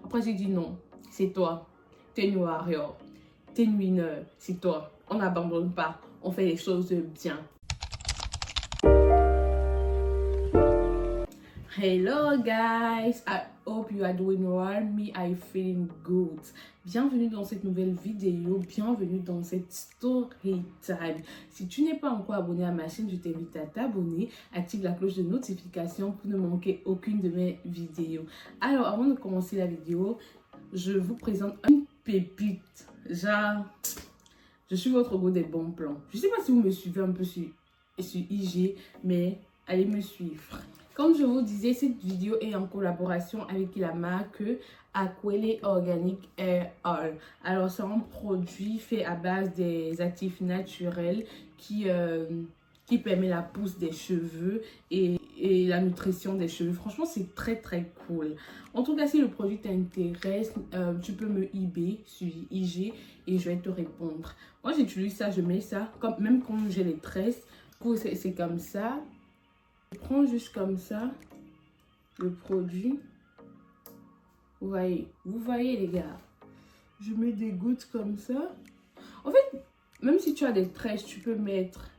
Après, j'ai dit non, c'est toi. T'es une warrior. T'es une winner. C'est toi. On n'abandonne pas. On fait les choses bien. Hello guys, I hope you are doing well. Me, I feeling good. Bienvenue dans cette nouvelle vidéo, bienvenue dans cette story time. Si tu n'es pas encore abonné à ma chaîne, je t'invite à t'abonner, active la cloche de notification pour ne manquer aucune de mes vidéos. Alors, avant de commencer la vidéo, je vous présente une pépite. Genre, je suis votre go des bons plans. Je ne sais pas si vous me suivez un peu sur IG, mais allez me suivre. Comme je vous disais, cette vidéo est en collaboration avec la marque Aquele Organic Hair Oil. Alors, c'est un produit fait à base des actifs naturels qui permet la pousse des cheveux et la nutrition des cheveux. Franchement, c'est très cool. En tout cas, si le produit t'intéresse, tu peux me IB sur IG et je vais te répondre. Moi, j'utilise ça, je mets ça, même quand j'ai les tresses. C'est comme ça. Je prends juste comme ça le produit. Vous voyez les gars. Je mets des gouttes comme ça. En fait, même si tu as des tresses, tu peux mettre.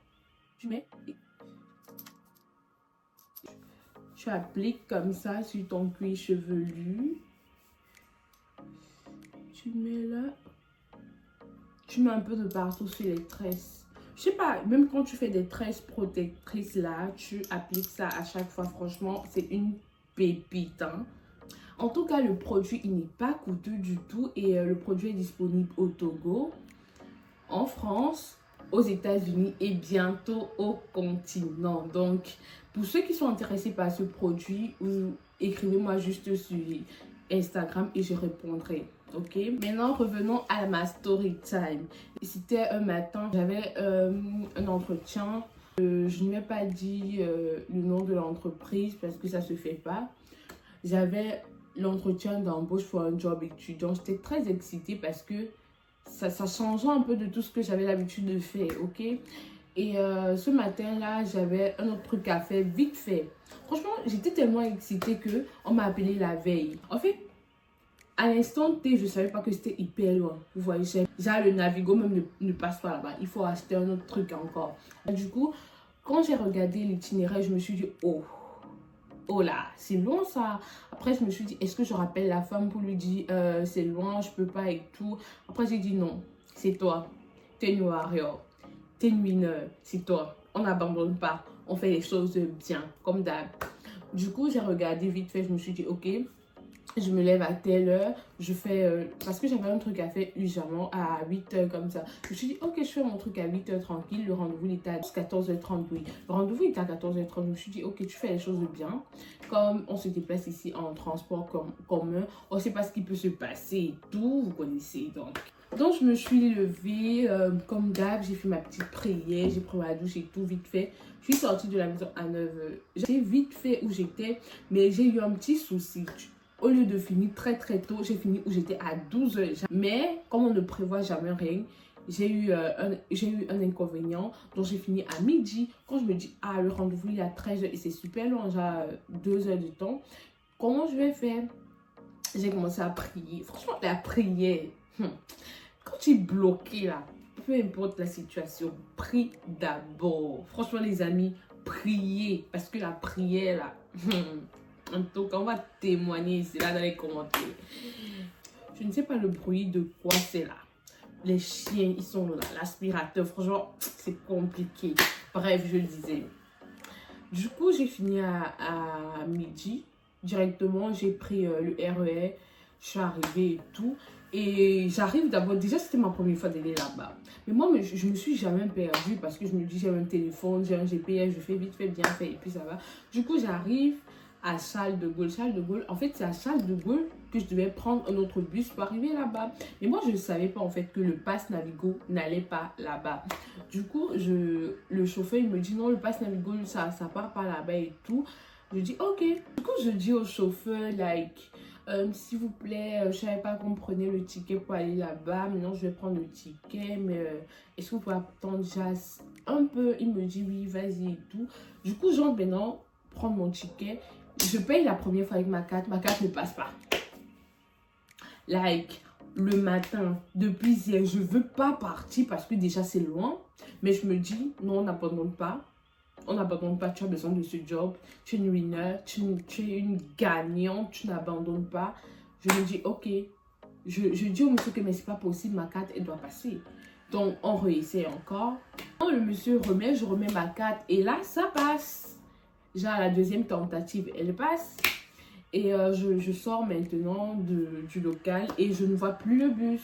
Tu appliques comme ça sur ton cuir chevelu. Tu mets là. Tu mets un peu de partout sur les tresses. Je sais pas, même quand tu fais des tresses protectrices là, tu appliques ça à chaque fois. Franchement, c'est une pépite. Hein. En tout cas, le produit, il n'est pas coûteux du tout. Et le produit est disponible au Togo, en France, aux États-Unis et bientôt au continent. Donc, pour ceux qui sont intéressés par ce produit, écrivez-moi juste sur Instagram et je répondrai. Ok, maintenant revenons à ma story time. C'était un matin, j'avais un entretien. Je ne vais pas dit le nom de l'entreprise parce que ça se fait pas. J'avais l'entretien d'embauche pour un job étudiant. J'étais très excitée parce que ça changeait un peu de tout ce que j'avais l'habitude de faire. Ok, et ce matin-là, j'avais un autre truc à faire vite fait. Franchement, j'étais tellement excitée que on m'a appelé la veille. En fait, à l'instant T, je ne savais pas que c'était hyper loin. Vous voyez, genre le Navigo même ne passe pas là-bas. Il faut acheter un autre truc encore. Et du coup, quand j'ai regardé l'itinéraire, je me suis dit, oh là, c'est loin ça. Après, je me suis dit, est-ce que je rappelle la femme pour lui dire, c'est loin, je peux pas et tout. Après, j'ai dit, non, c'est toi. T'es une warrior. T'es une winner. C'est toi. On n'abandonne pas. On fait les choses bien, comme d'hab. Du coup, j'ai regardé vite fait, je me suis dit, ok. Je me lève à telle heure, je fais, parce que j'avais un truc à faire urgemment à 8 h comme ça. Je me suis dit, ok, je fais mon truc à 8 h tranquille, le rendez-vous il était à 14 h 30, oui. Le rendez-vous était à 14 h 30, je me suis dit, ok, tu fais les choses bien. Comme on se déplace ici en transport commun, on ne sait pas ce qui peut se passer et tout, vous connaissez donc. Donc je me suis levée, comme d'hab, j'ai fait ma petite prière, j'ai pris ma douche et tout vite fait. Je suis sortie de la maison à 9 h. J'ai vite fait où j'étais, mais j'ai eu un petit souci. Au lieu de finir très tôt, j'ai fini où j'étais à 12 h. Mais comme on ne prévoit jamais rien, j'ai eu un inconvénient. Donc j'ai fini à midi. Quand je me dis, ah, le rendez-vous il est à 13 h et c'est super long, j'ai 2 heures de temps. Comment je vais faire? J'ai commencé à prier. Franchement, la prière, quand tu es bloqué là, peu importe la situation, prie d'abord. Franchement les amis, priez. Parce que la prière là... En tout cas, on va témoigner ici, là, dans les commentaires. Je ne sais pas le bruit de quoi c'est là. Les chiens, ils sont là. L'aspirateur, franchement, c'est compliqué. Bref, je le disais. Du coup, j'ai fini à midi. Directement, j'ai pris le RER. Je suis arrivée et tout. Et j'arrive d'abord. Déjà, c'était ma première fois d'aller là-bas. Mais moi, je me suis jamais perdue parce que je me dis, j'ai un téléphone, j'ai un GPS, je fais vite fait, bien fait, et puis ça va. Du coup, j'arrive à Charles de Gaulle. Charles de Gaulle, en fait, c'est à Charles de Gaulle que je devais prendre un autre bus pour arriver là-bas. Mais moi, je ne savais pas en fait que le pass Navigo n'allait pas là-bas. Du coup, le chauffeur, il me dit non, le pass Navigo, ça part pas là-bas et tout. Je dis ok. Du coup, je dis au chauffeur, like, s'il vous plaît, je ne savais pas qu'on prenait le ticket pour aller là-bas. Maintenant, je vais prendre le ticket, mais est-ce que vous pouvez attendre déjà un peu? Il me dit oui, vas-y et tout. Du coup, j'entre maintenant prendre mon ticket. Je paye la première fois avec ma carte ne passe pas. like, le matin, depuis hier, je veux pas partir parce que déjà c'est loin. Mais je me dis, non, on n'abandonne pas. On n'abandonne pas, tu as besoin de ce job. Tu es une winner, tu es une gagnante, tu n'abandonnes pas. Je me dis, ok. Je dis au monsieur que mais c'est pas possible, ma carte, elle doit passer. Donc, on réessaie encore. Quand le monsieur remet, je remets ma carte et là, ça passe. Genre, la deuxième tentative, elle passe. Et je sors maintenant du local et je ne vois plus le bus.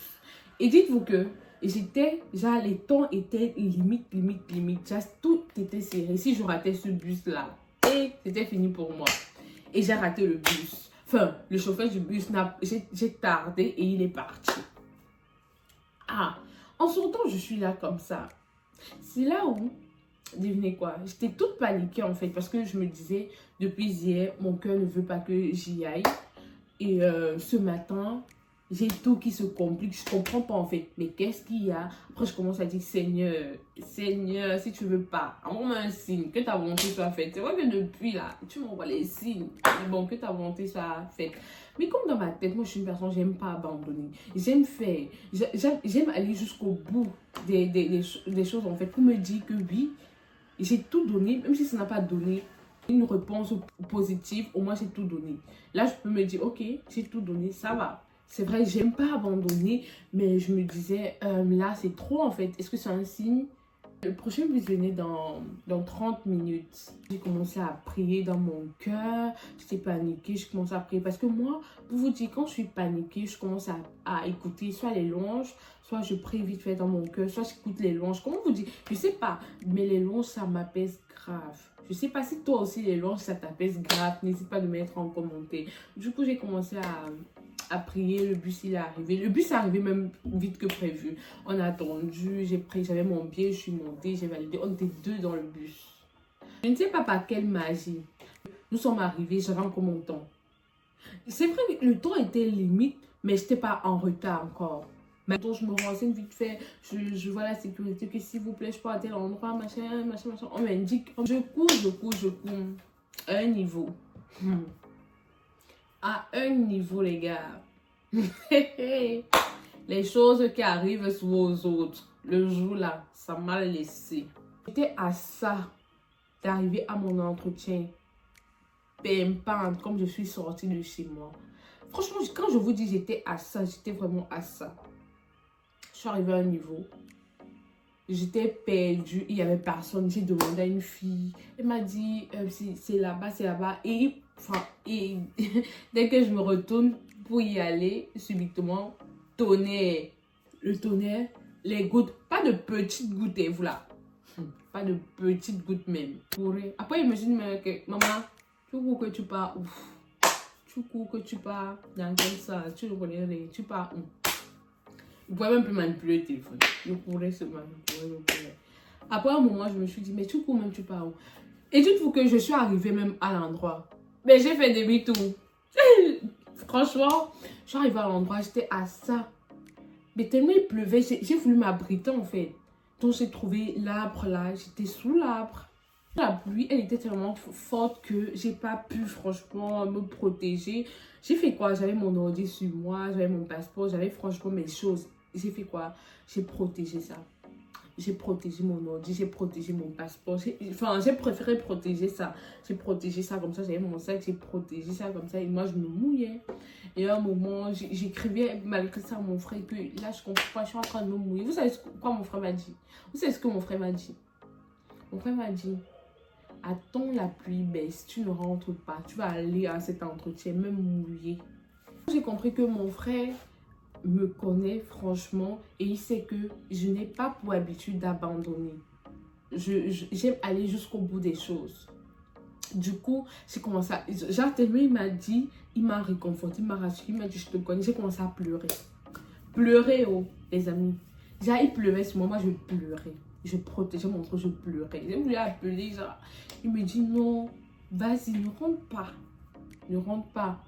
Et dites-vous que j'étais, genre les temps étaient limite. Just, tout était serré. Si je ratais ce bus-là, et c'était fini pour moi. Et j'ai raté le bus. Enfin, le chauffeur du bus, j'ai tardé et il est parti. Ah, en sortant, je suis là comme ça. C'est là où... Devinez quoi, j'étais toute paniquée en fait parce que je me disais depuis hier, mon cœur ne veut pas que j'y aille. Et ce matin, j'ai tout qui se complique, je comprends pas en fait. Mais qu'est-ce qu'il y a? Après, je commence à dire Seigneur, Seigneur, si tu veux pas, envoie-moi un signe, que ta volonté soit faite. C'est vrai que depuis là, tu m'envoies les signes. Mais bon, que ta volonté soit faite. Mais comme dans ma tête, moi je suis une personne, j'aime pas abandonner. J'aime faire, j'aime aller jusqu'au bout des choses en fait pour me dire que oui. J'ai tout donné, même si ça n'a pas donné une réponse positive, au moins j'ai tout donné. Là, je peux me dire, ok, j'ai tout donné, ça va. C'est vrai, j'aime pas abandonner, mais je me disais, là, c'est trop en fait. Est-ce que c'est un signe? Le prochain bus venait dans 30 minutes. J'ai commencé à prier dans mon cœur. J'étais paniquée, je commençais à prier. Parce que moi, pour vous dire, quand je suis paniquée, je commence à écouter soit les louanges, soit je prie vite fait dans mon cœur, soit j'écoute les louanges. Comment vous dire? Je sais pas, mais les louanges, ça m'apaise grave. Je sais pas si toi aussi, les louanges, ça t'apaise grave. N'hésite pas à me mettre en commentaire. Du coup, j'ai commencé à prier, le bus il est arrivé. Le bus est arrivé même vite que prévu. On a attendu, j'ai pris, j'avais mon billet, je suis montée, j'ai validé. On était 2 dans le bus. Je ne sais pas par quelle magie. Nous sommes arrivés, j'avais encore mon temps. C'est vrai que le temps était limite, mais je n'étais pas en retard encore. Maintenant, je me renseigne vite fait, je vois la sécurité, que s'il vous plaît, je peux à tel endroit, machin. On m'indique, je cours. À un niveau. À un niveau, les gars. Les choses qui arrivent aux autres, le jour là, ça m'a laissé. J'étais à ça d'arriver à mon entretien. Pimpante, comme je suis sortie de chez moi. Franchement, quand je vous dis j'étais à ça, j'étais vraiment à ça. Je suis arrivée à un niveau. J'étais perdue, il n'y avait personne. J'ai demandé à une fille. Elle m'a dit, c'est là-bas, c'est là-bas. Et dès que je me retourne pour y aller, subitement, tonnerre. Le tonnerre, les gouttes, pas de petites gouttes, vous là. Pas de petites gouttes même. Après, il me dit, maman, tu cours que tu pars où? Tu cours que tu pars dans quel sens? Tu le connais, tu pars où? Il ne pouvait même plus manipuler le téléphone. Je courais seulement, je courais. Après un moment, je me suis dit, mais tu cours même, tu pars où? Et dites-vous que je suis arrivée même à l'endroit. Mais j'ai fait demi-tour. Franchement, je suis arrivée à l'endroit, j'étais à ça. Mais tellement il pleuvait, j'ai voulu m'abriter en fait. Donc j'ai trouvé l'arbre là, j'étais sous l'arbre. La pluie, elle était tellement forte que j'ai pas pu franchement me protéger. J'ai fait quoi? J'avais mon ordi sur moi, j'avais mon passeport, j'avais franchement mes choses. J'ai fait quoi? J'ai protégé ça. J'ai protégé mon ordi, j'ai protégé mon passeport. Enfin, j'ai préféré protéger ça. J'ai protégé ça comme ça, j'avais mon sac, j'ai protégé ça comme ça. Et moi, je me mouillais. Et à un moment, j'écrivais malgré ça à mon frère que là, je comprends pas, je suis en train de me mouiller. Vous savez quoi mon frère m'a dit? Vous savez ce que mon frère m'a dit? Mon frère m'a dit, attends la pluie baisse, tu ne rentres pas. Tu vas aller à cet entretien, même mouillé. J'ai compris que mon frère me connaît franchement et il sait que je n'ai pas pour habitude d'abandonner. J'aime aller jusqu'au bout des choses. Du coup, j'ai commencé à... Genre, tellement il m'a dit, il m'a réconforté, il m'a rassuré, il m'a dit, je te connais. J'ai commencé à pleurer. Pleurer, oh, les amis. Genre, il pleuvait sur moi, je pleurais. Je protégeais mon truc, je pleurais. J'ai voulu appeler, genre. Il me dit, non, vas-y, ne rentre pas. Ne rentre pas.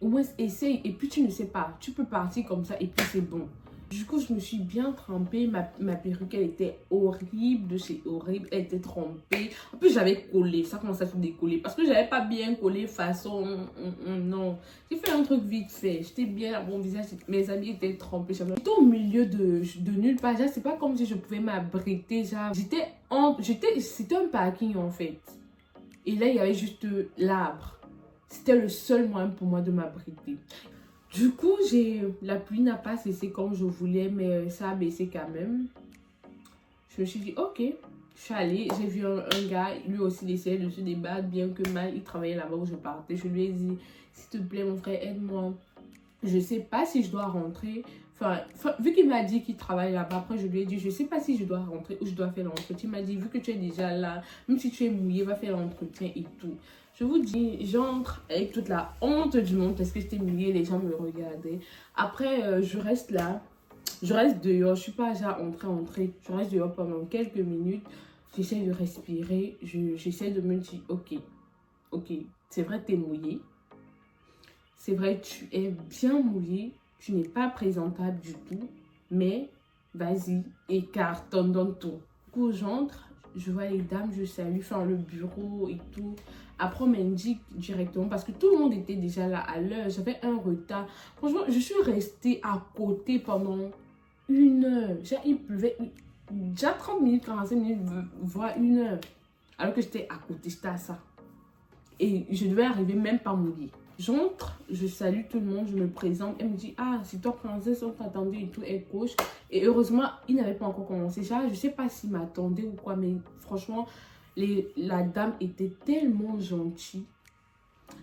Au moins, essaye. Et puis, tu ne sais pas. Tu peux partir comme ça et puis c'est bon. Du coup, je me suis bien trempée. Ma perruque, elle était horrible de chez horrible. Elle était trempée. En plus, j'avais collé. Ça commençait à se décoller. Parce que j'avais pas bien collé façon... non. J'ai fait un truc vite fait. J'étais bien à mon visage. Mes amis étaient trempés. J'étais au milieu de nulle part. C'est pas comme si je pouvais m'abriter. C'était un parking en fait. Et là, il y avait juste l'arbre. C'était le seul moyen pour moi de m'abriter. Du coup, la pluie n'a pas cessé comme je voulais, mais ça a baissé quand même. Je me suis dit, ok, je suis allée, j'ai vu un gars, lui aussi, il essayait de se débattre, bien que mal, il travaillait là-bas où je partais. Je lui ai dit, s'il te plaît, mon frère, aide-moi. Je ne sais pas si je dois rentrer. Enfin, vu qu'il m'a dit qu'il travaille là-bas, après je lui ai dit, je ne sais pas si je dois rentrer ou je dois faire l'entretien. Il m'a dit, vu que tu es déjà là, même si tu es mouillé, va faire l'entretien et tout. Je vous dis, j'entre avec toute la honte du monde parce que j'étais mouillée, les gens me regardaient. Après, je reste là, je reste dehors, je ne suis pas déjà entrée. Je reste dehors pendant quelques minutes. J'essaie de respirer, j'essaie de me dire, ok, c'est vrai, tu es mouillée. C'est vrai, tu es bien mouillé, tu n'es pas présentable du tout, mais vas-y, écarte-toi dans tout. Du coup, j'entre, je vois les dames, je salue, enfin le bureau et tout. Après, on m'indique directement parce que tout le monde était déjà là à l'heure. J'avais un retard. Franchement, je suis restée à côté pendant 1 heure. Il pleuvait déjà 30 minutes, 45 minutes, voire 1 heure. Alors que j'étais à côté, j'étais à ça. Et je devais arriver même pas mouillée. J'entre, je salue tout le monde, je me présente. Elle me dit, ah, c'est toi, princesse, on t'attendait et tout, elle coach. Et heureusement, il n'avait pas encore commencé. Je ne sais pas s'il m'attendait ou quoi, mais franchement, la dame était tellement gentille.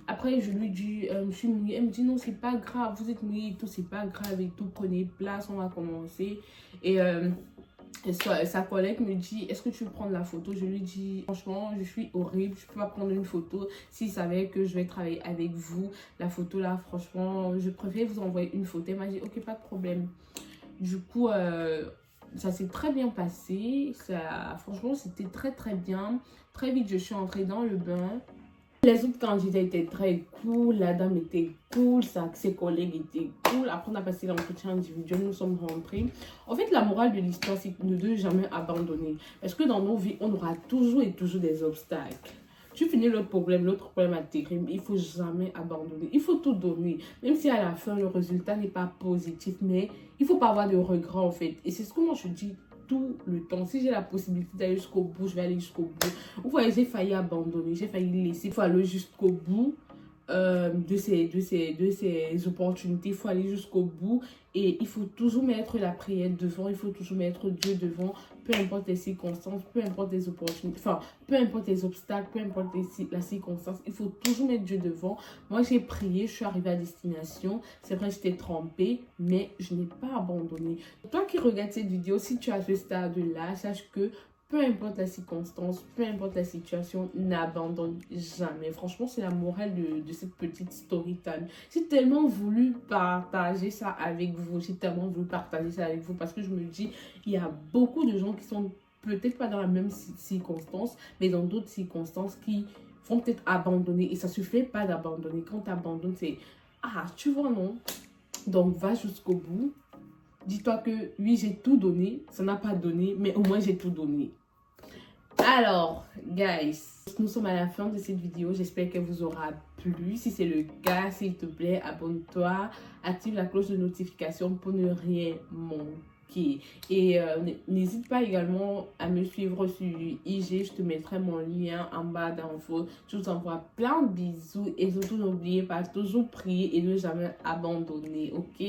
Après, je lui dis, je suis mouillée. Elle me dit, non, c'est pas grave, vous êtes mouillée et tout, c'est pas grave et tout, prenez place, on va commencer. Et sa collègue me dit, est-ce que tu veux prendre la photo? Je lui dis, franchement, je suis horrible, je ne peux pas prendre une photo. S'il savait que je vais travailler avec vous, la photo là, franchement, je préfère vous envoyer une photo. Elle m'a dit, ok, pas de problème. Du coup, ça s'est très bien passé. Franchement, c'était très très bien. Très vite, je suis entrée dans le bain. Les autres candidats étaient très cool, la dame était cool, ses collègues étaient cool. Après, on a passé l'entretien individuel, nous sommes rentrés. En fait, la morale de l'histoire, c'est ne de jamais abandonner. Parce que dans nos vies, on aura toujours et toujours des obstacles. Tu finis l'autre problème atterrit, mais il ne faut jamais abandonner. Il faut tout donner. Même si à la fin, le résultat n'est pas positif, mais il ne faut pas avoir de regrets en fait. Et c'est ce que moi je dis tout le temps. Si j'ai la possibilité d'aller jusqu'au bout, je vais aller jusqu'au bout. Vous voyez, j'ai failli abandonner, j'ai failli laisser. Il faut aller jusqu'au bout de ces opportunités. Il faut aller jusqu'au bout et il faut toujours mettre la prière devant. Il faut toujours mettre Dieu devant. Peu importe les circonstances, peu importe les opportunités, enfin, peu importe les obstacles, peu importe la circonstance, il faut toujours mettre Dieu devant. Moi, j'ai prié, je suis arrivée à destination. C'est vrai, j'étais trempée, mais je n'ai pas abandonné. Toi qui regardes cette vidéo, si tu as ce stade-là, sache que peu importe la circonstance, peu importe la situation, n'abandonne jamais. Franchement, c'est la morale de cette petite story time. J'ai tellement voulu partager ça avec vous. J'ai tellement voulu partager ça avec vous parce que je me dis, il y a beaucoup de gens qui sont peut-être pas dans la même circonstance, mais dans d'autres circonstances qui vont peut-être abandonner. Et ça ne suffit pas d'abandonner. Quand tu abandonnes, c'est, ah, tu vois, non? Donc, va jusqu'au bout. Dis-toi que oui, j'ai tout donné. Ça n'a pas donné, mais au moins j'ai tout donné. Alors, guys, nous sommes à la fin de cette vidéo. J'espère qu'elle vous aura plu. Si c'est le cas, s'il te plaît, abonne-toi. Active la cloche de notification pour ne rien manquer. Et n'hésite pas également à me suivre sur IG. Je te mettrai mon lien en bas d'infos. Je vous envoie plein de bisous. Et surtout, n'oubliez pas, toujours prier et ne jamais abandonner. Ok?